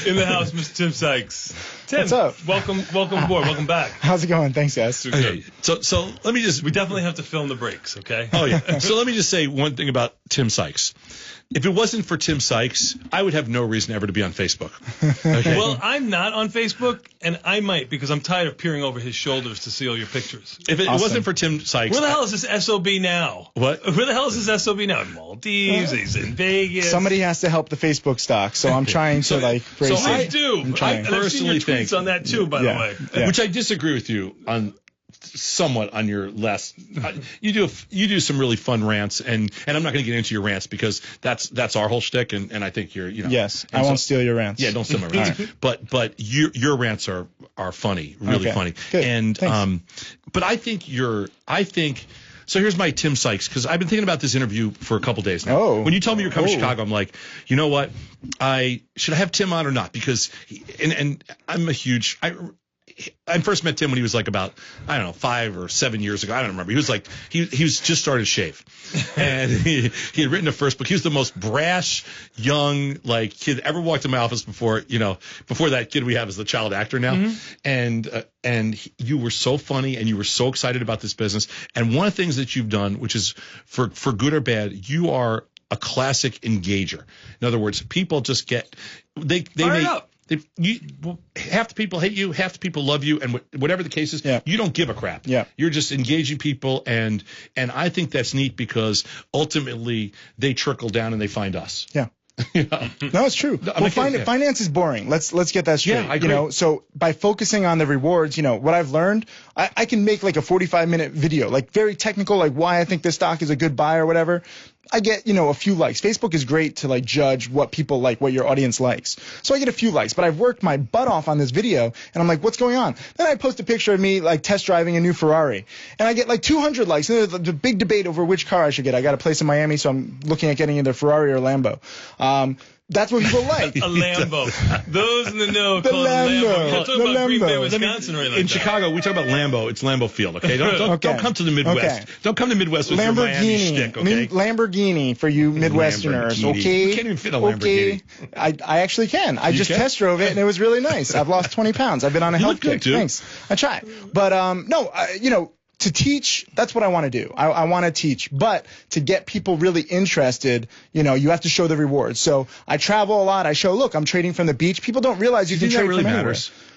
In the house, Mr. Tim Sykes. Tim, what's up? Welcome aboard. Welcome back. How's it going? Thanks, guys. Okay, so let me just... We definitely have to film the breaks, okay? Oh, yeah. So let me just say one thing about Tim Sykes. If it wasn't for Tim Sykes, I would have no reason ever to be on Facebook. Okay? Well, I'm not on Facebook, and I might because I'm tired of peering over his shoulders to see all your pictures. If it wasn't for Tim Sykes... Where the hell is this SOB now? What? Where the hell is this SOB now? In Maldives, he's in Vegas. Somebody has to help the Facebook stock, so I'm trying to brace So it. I do. I'm trying. And I've seen your tweets on that too, by the way. Yeah. Which I disagree with you on somewhat on your last. You do some really fun rants, and I'm not going to get into your rants because that's our whole shtick, and I think you're Yes, I won't steal your rants. Yeah, don't steal my rants. But your rants are funny, really funny. Good. And Thanks. but I think so here's my Tim Sykes, because I've been thinking about this interview for a couple days now. Oh. When you told me you're coming to Chicago, I'm like, you know what? Should I have Tim on or not? Because and I'm a huge I first met Tim when he was like about, I don't know, 5 or 7 years ago. I don't remember. He was like, he was just started to shave. And he had written a first book. He was the most brash, young, kid ever walked in my office before that kid we have is the child actor now. Mm-hmm. And you were so funny and you were so excited about this business. And one of the things that you've done, which is for good or bad, you are a classic engager. In other words, people just they may up. Half the people hate you, half the people love you, and whatever the case is, you don't give a crap. Yeah. You're just engaging people, and I think that's neat because ultimately they trickle down and they find us. Yeah. No, it's true. Finance is boring. Let's get that straight. Yeah, I agree. So by focusing on the rewards, what I've learned, I can make a 45-minute video, very technical, why I think this stock is a good buy or whatever. I get, a few likes. Facebook is great to judge what people like, what your audience likes. So I get a few likes, but I've worked my butt off on this video and I'm like, what's going on? Then I post a picture of me test driving a new Ferrari and I get 200 likes. And there's a big debate over which car I should get. I got a place in Miami, so I'm looking at getting either Ferrari or Lambo. That's what people like. A Lambo. Those in the know call it Lambo. You're talking about Green Bay, Wisconsin, right? In Chicago, we talk about Lambo. It's Lambeau Field, okay? Don't come to the Midwest. Okay. Don't come to the Midwest with your Miami shtick, okay? Lamborghini for you Midwesterners, okay? You can't even fit a Lamborghini. Okay. I actually can. I just test drove it, and it was really nice. I've lost 20 pounds. I've been on a health kick. Thanks. I try. But, to teach, that's what I want to do. I want to teach. But to get people really interested, you have to show the rewards. So I travel a lot. I show, look, I'm trading from the beach. People don't realize you can trade really from matters? Anywhere.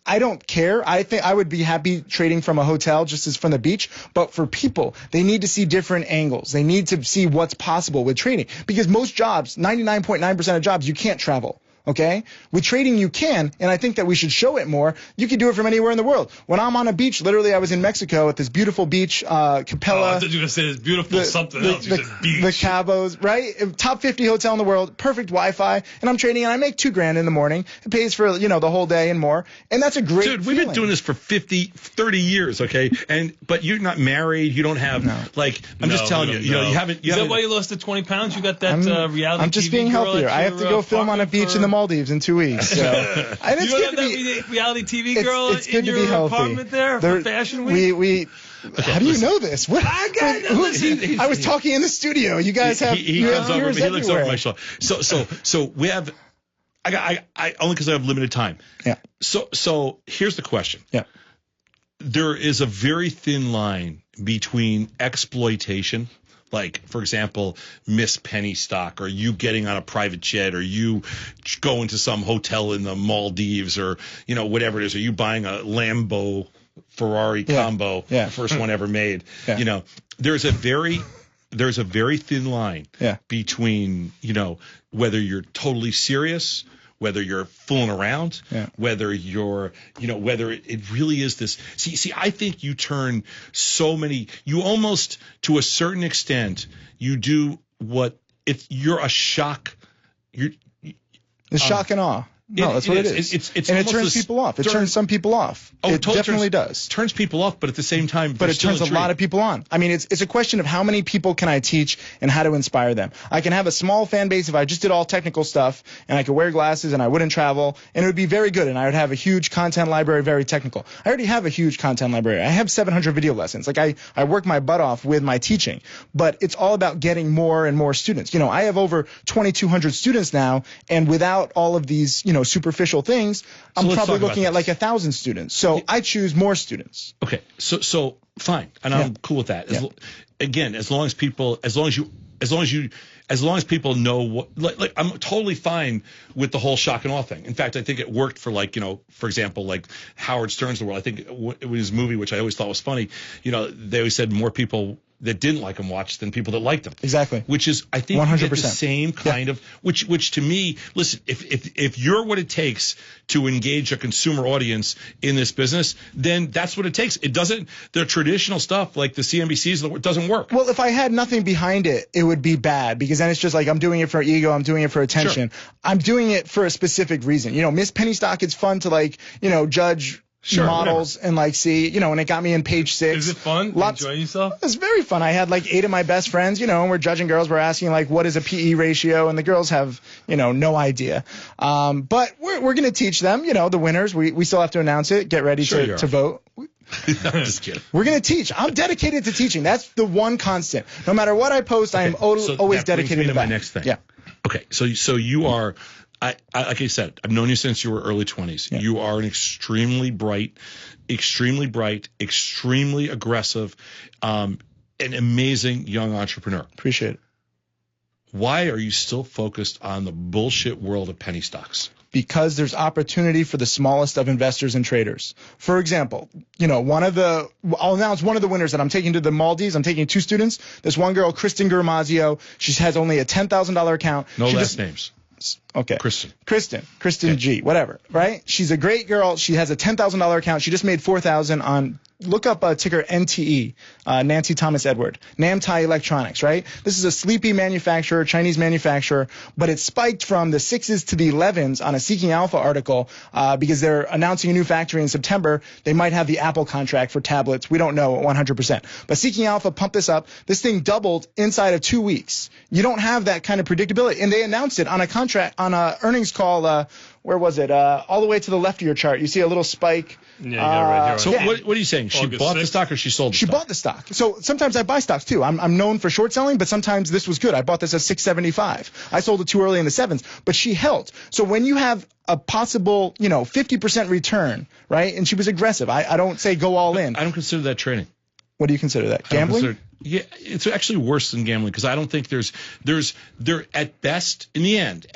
I don't care. I think I would be happy trading from a hotel just as from the beach. But for people, they need to see different angles. They need to see what's possible with trading. Because most jobs, 99.9% of jobs, you can't travel. Okay? With trading, you can, and I think that we should show it more. You can do it from anywhere in the world. When I'm on a beach, literally, I was in Mexico at this beautiful beach, Capella. I thought you were going to say this beautiful something else. You said beach. The Cabos, right? Top 50 hotel in the world, perfect Wi-Fi, and I'm trading, and I make $2,000 in the morning. It pays for, the whole day and more, and that's a great Dude, we've been doing this for 30 years, okay? But you're not married. You don't have, I'm just telling you, you haven't. Is that why you lost the 20 pounds? You got that reality TV I'm just being healthier. I have to go film on a beach in the Maldives in 2 weeks. So. And it's good to be reality TV girl it's good in to your be healthy. apartment there for Fashion Week? How do you know this? What? I was talking in the studio. You guys have he comes over. He looks over my shoulder. So we have. I only because I have limited time. Yeah. So here's the question. Yeah. There is a very thin line between exploitation. Like, for example, Miss Penny stock, or you getting on a private jet, or you going to some hotel in the Maldives, or, whatever it is, or you buying a Lambo Ferrari combo, the first one ever made. Yeah. There's a very thin line between, whether you're totally serious, whether you're fooling around, whether you're, whether it really is this. See, I think you turn you almost, to a certain extent, you do you're a shock. It's shock and awe. No, that's what it is. And it turns people off. It turns some people off. It definitely does. Turns people off, but at the same time, but it turns a lot of people on. I mean, it's a question of how many people can I teach and how to inspire them. I can have a small fan base if I just did all technical stuff and I could wear glasses and I wouldn't travel and it would be very good and I would have a huge content library, very technical. I already have a huge content library. I have 700 video lessons. I work my butt off with my teaching, but it's all about getting more and more students. I have over 2,200 students now, and without all of these, superficial things, I'm let's probably talk about looking at this. like 1,000 students. So I choose more students. Okay, so fine, and I'm cool with that. Again, as long as people know what, like I'm totally fine with the whole shock and awe thing. In fact, I think it worked for for example, like Howard Stern's The World. I think it was his movie, which I always thought was funny. They always said more people that didn't like him watched than people that liked him. Exactly. Which is, I think, 100%. you get the same kind of, which to me, listen, if you're what it takes to engage a consumer audience in this business, then that's what it takes. It doesn't, the traditional stuff like the CNBCs, it doesn't work. Well, if I had nothing behind it, it would be bad, because then it's just like I'm doing it for ego, I'm doing it for attention. Sure. I'm doing it for a specific reason. Miss Penny Stock, it's fun to judge models whatever. and see, and it got me in page 6. Is it fun? Enjoy yourself? It's very fun. I had 8 of my best friends, and we're judging girls. We're asking what is a PE ratio, and the girls have, no idea. But we're going to teach them, the winners. We still have to announce it. Get ready to vote. I'm just kidding. We're going to teach. I'm dedicated to teaching. That's the one constant. No matter what I post, I am always that dedicated brings me to my that. next thing. Yeah. Okay, so you are, like I said, I've known you since you were early 20s. Yeah. You are an extremely bright, extremely aggressive, an amazing young entrepreneur. Appreciate it. Why are you still focused on the bullshit world of penny stocks? Because there's opportunity for the smallest of investors and traders. For example, I'll announce one of the winners that I'm taking to the Maldives. I'm taking 2 students. This one girl, Kristen Guramazio, she has only a $10,000 account. No last names. Okay. Kristen okay. G, whatever, right? She's a great girl. She has a $10,000 account. She just made $4,000 on, look up ticker NTE, Nancy Thomas Edward, Namtai Electronics, right? This is a sleepy manufacturer, Chinese manufacturer, but it spiked from the 6s to the 11s on a Seeking Alpha article because they're announcing a new factory in September. They might have the Apple contract for tablets. We don't know 100%. But Seeking Alpha pumped this up. This thing doubled inside of 2 weeks. You don't have that kind of predictability. And they announced it on a contract, on a earnings call, where was it? All the way to the left of your chart. You see a little spike. Yeah, you got it right here. So what are you saying? She August bought the 6th? stock or she sold the She stock? bought the stock. So sometimes I buy stocks too. I'm known for short selling, but sometimes this was good. I bought this at 675. I sold it too early in the 7s, but she held. So when you have a possible, 50% return, right? And she was aggressive. I don't say go all in. I don't consider that trading. What do you consider that? Gambling? Yeah, it's actually worse than gambling because I don't think there's at best, in the end,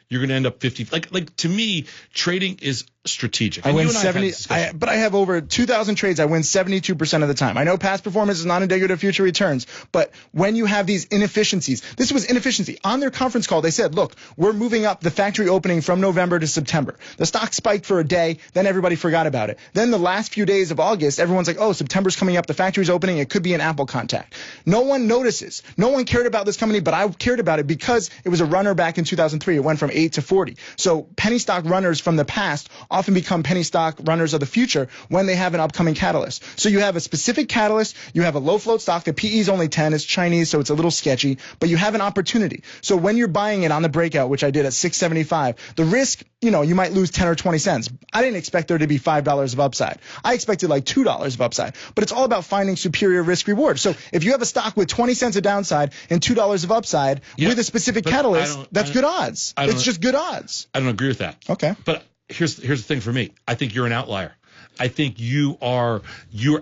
you're going to end up 50. Like to me, trading is strategic. I And win you and I have had 70, this discussion. but I have over 2,000 trades. I win 72% of the time. I know past performance is not indicative of future returns, but when you have these inefficiencies, this was inefficiency. On their conference call, they said, look, we're moving up the factory opening from November to September. The stock spiked for a day, then everybody forgot about it. Then the last few days of August, everyone's like, oh, September's coming up, the factory's opening, it could be an Apple contact. No one notices. No one cared about this company, but I cared about it because it was a runner back in 2003. It went from 8 to 40. So penny stock runners from the past often become penny stock runners of the future when they have an upcoming catalyst. So you have a specific catalyst, you have a low float stock, the PE is only 10, it's Chinese, so it's a little sketchy, but you have an opportunity. So when you're buying it on the breakout, which I did at 675, the risk, you might lose 10 or 20 cents. I didn't expect there to be $5 of upside. I expected like $2 of upside, but it's all about finding superior risk reward. So if you have a stock with 20 cents of downside and $2 of upside with a specific catalyst, that's good odds. It's just good odds. I don't agree with that. Okay. But here's the thing for me. I think you're an outlier. I think you're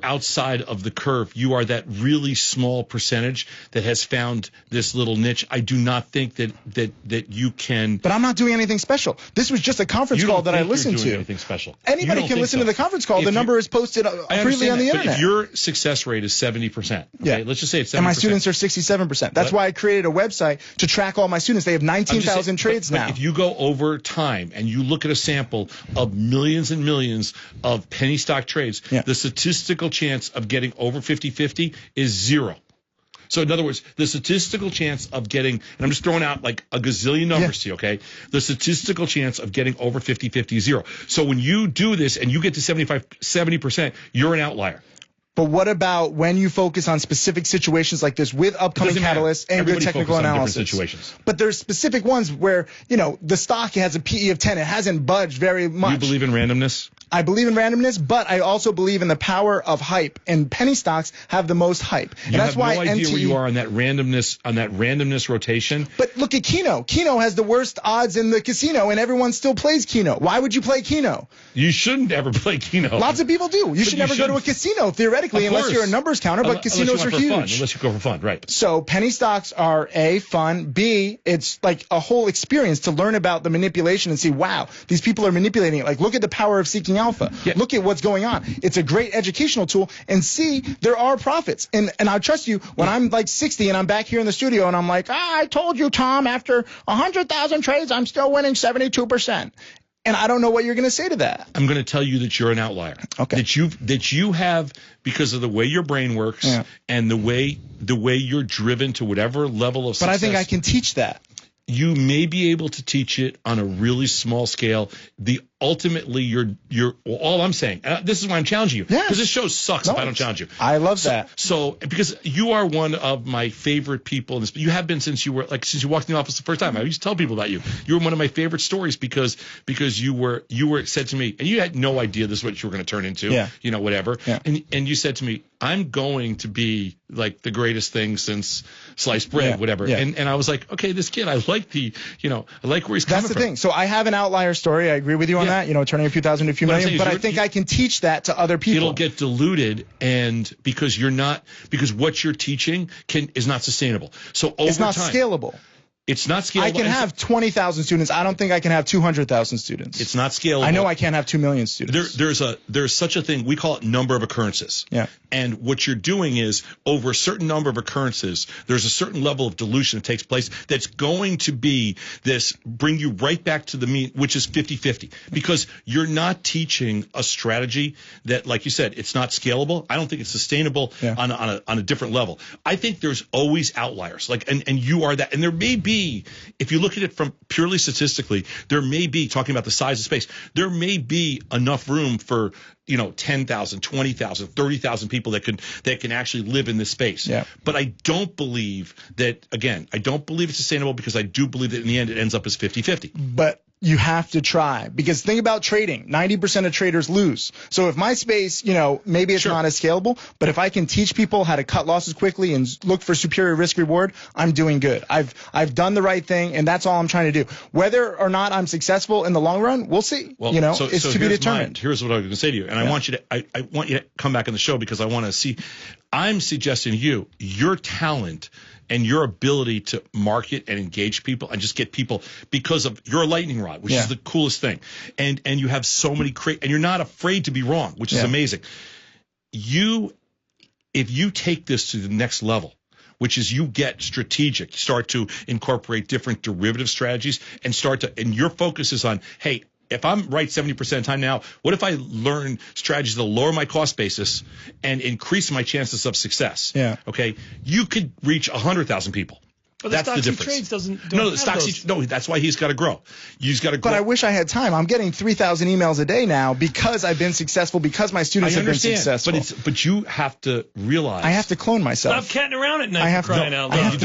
outside of the curve. You are that really small percentage that has found this little niche. I do not think that you can. But I'm not doing anything special. This was just a conference call that I listened to. Anything special. Anybody can listen to the conference call. The number is posted freely on the internet. But if your success rate is 70%, okay, let's just say it's 70%. And my students are 67%. That's why I created a website to track all my students. They have 19,000 trades now. But if you go over time and you look at a sample of millions and millions of penny stock trades, the statistical chance of getting over 50-50 is 0. So in other words, the statistical chance of getting, and I'm just throwing out like a gazillion numbers to you, okay? The statistical chance of getting over 50-50 is 0. So when you do this and you get to 70%, you're an outlier. But what about when you focus on specific situations like this with upcoming catalysts and good technical analysis? Situations. But there's specific ones where, the stock has a PE of 10. It hasn't budged very much. You believe in randomness? I believe in randomness, but I also believe in the power of hype. And penny stocks have the most hype. And that's why no idea NTE, where you are on that randomness rotation. But look at Keno. Keno has the worst odds in the casino, and everyone still plays Keno. Why would you play Keno? You shouldn't ever play Keno. Lots of people do. You should never go to a casino, theoretically, unless you're a numbers counter, but casinos are huge. Unless you go for fun, right. So penny stocks are A, fun, B, it's like a whole experience to learn about the manipulation and see, wow, these people are manipulating it. Like, look at the power of seeking alpha. Yeah. Look at what's going on. It's a great educational tool. And C, there are profits. And I trust you, when I'm like 60 and I'm back here in the studio and I'm like, I told you, Tom, after 100,000 trades, I'm still winning 72%. And I don't know what you're going to say to that. I'm going to tell you that you're an outlier. Okay. That you have, because of the way your brain works and the way you're driven to whatever level of success. But I think I can teach that. You may be able to teach it on a really small scale. Ultimately, you're all I'm saying. This is why I'm challenging you. Yeah. Because this show sucks if I don't challenge you. I love that. So because you are one of my favorite people in this. You have been since you walked in the office the first time. I used to tell people about you. You were one of my favorite stories because you were said to me, and you had no idea this is what you were going to turn into. Yeah. Whatever. Yeah. And you said to me, I'm going to be like the greatest thing since sliced bread, whatever. Yeah. And I was like, okay, this kid, I like where he's coming from. That's the thing. So I have an outlier story. I agree with you on that, turning a few thousand to a few million, but I think I can teach that to other people. It'll get diluted, and because what you're teaching is not sustainable. So over it's not time, scalable. It's not scalable. I can have 20,000 students. I don't think I can have 200,000 students. It's not scalable. I know I can't have 2 million students. There's such a thing. We call it number of occurrences. Yeah. And what you're doing is over a certain number of occurrences, there's a certain level of dilution that takes place that's going to bring you right back to the mean, which is 50-50. Because you're not teaching a strategy that, like you said, it's not scalable. I don't think it's sustainable on a different level. I think there's always outliers. And you are that. And there may be, if you look at it from purely statistically, there may be, talking about the size of space, there may be enough room for 10,000, 20,000, 30,000 people that can actually live in this space. Yeah. But I don't believe that, again, I don't believe it's sustainable because I do believe that in the end it ends up as 50-50. But you have to try, because think about trading. 90% of traders lose. So if my space, maybe it's not as scalable, but if I can teach people how to cut losses quickly and look for superior risk reward, I'm doing good. I've done the right thing, and that's all I'm trying to do. Whether or not I'm successful in the long run, we'll see. Well, it's to be determined. Here's what I was going to say to you, and I want you to come back on the show because I want to see. I'm suggesting to your talent and your ability to market and engage people and just get people because of your lightning rod, which is the coolest thing. And you have so many and you're not afraid to be wrong, which is amazing. If you take this to the next level, which is you get strategic, start to incorporate different derivative strategies and your focus is on, hey, if I'm right 70% of the time now, what if I learn strategies that lower my cost basis and increase my chances of success? Yeah. Okay. You could reach 100,000 people. But that's the difference. Trades doesn't. No, that's why he's got to grow. He's got to grow. But I wish I had time. I'm getting 3,000 emails a day now because I've been successful, because my students have been successful. But you have to realize. I have to clone myself. Stop catting around at night. I have crying out loud.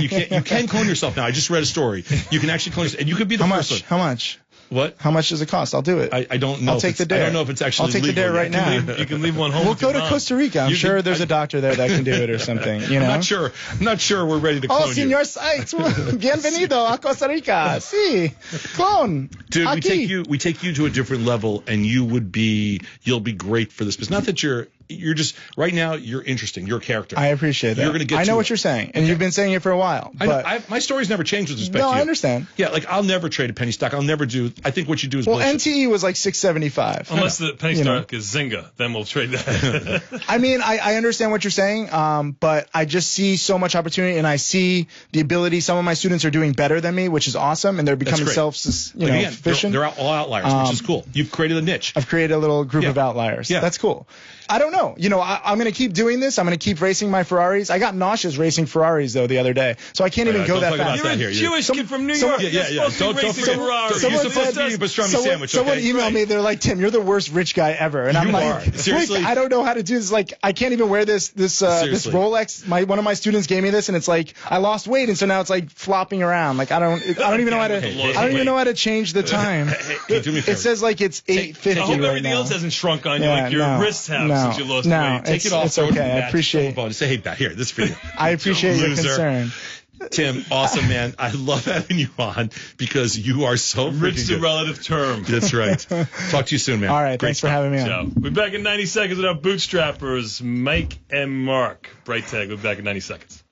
You can clone yourself now. I just read a story. You can actually clone yourself, and you could be the first one. How much? What? How much does it cost? I'll do it. I don't know. I'll take the dare. I don't know if it's actually I'll take legal. the dare right now. You can leave one home. We'll go to Costa Rica. I'm sure there's a doctor there that can do it or something. I'm not sure we're ready to clone you. Señor Sykes, bienvenido a Costa Rica. Sí, clone. Dude, aquí. we take you to a different level, and you'll be great for this business. Not that you're just right now. You're interesting. You're a character. I appreciate that. You're going to get. I know what you're saying, and you've been saying it for a while. But my story's never changed with respect to you. I understand. Yeah, I'll never trade a penny stock. I'll never do. I think what you do is bullshit. NTE was like 675. Unless the penny stock is Zynga, then we'll trade that. I mean, I understand what you're saying, but I just see so much opportunity, and I see the ability. Some of my students are doing better than me, which is awesome, and they're becoming sufficient. They're all outliers, which is cool. You've created a niche. I've created a little group of outliers. Yeah. That's cool. I don't know. I'm going to keep doing this. I'm going to keep racing my Ferraris. I got nauseous racing Ferraris though the other day, so I can't even go that fast. You're a Jewish kid from New York. Yeah. Don't forget. You're supposed to eat a pastrami sandwich. Someone emailed me. They're like, Tim, you're the worst rich guy ever, and I'm like, seriously, I don't know how to do this. Like, I can't even wear this Rolex. One of my students gave me this, and it's like I lost weight, and so now it's like flopping around. Like I don't even know how to change the time. Hey, do me a favor. It says like it's 8:50 I hope right everything now. else hasn't shrunk on you like your wrists have since you lost weight. Take it off. It's okay. I appreciate. Say, hey, back here. This is for you. I appreciate your concern. Tim, awesome, man. I love having you on because you are so rich. It's a relative term. That's right. Talk to you soon, man. All right. Thanks for having me on. We'll be back in 90 seconds with our bootstrappers, Mike and Mark. Bright tag. We'll be back in 90 seconds.